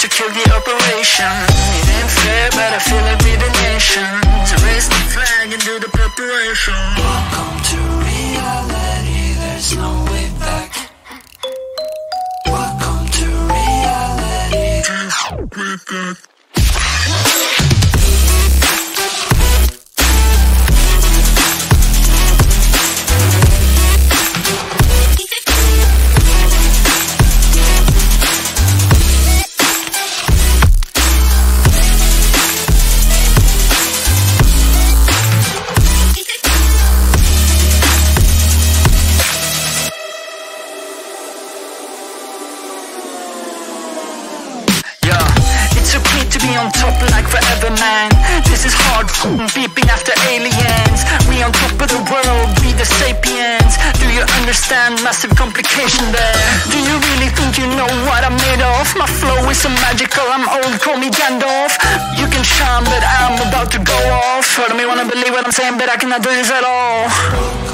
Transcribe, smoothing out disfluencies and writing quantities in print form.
to kill the operation. It ain't fair, but I feel it with the nation. To raise the flag and do the preparation. Welcome to reality, there's no way back. Welcome to reality. We on top like forever, man. This is hard, beeping after aliens. We on top of the world, we the sapiens. Do you understand? Massive complication there. Do you really think you know what I'm made of? My flow is so magical, I'm old, call me Gandalf. You can shine, but I'm about to go off. Heard me wanna believe what I'm saying, but I cannot do this at all.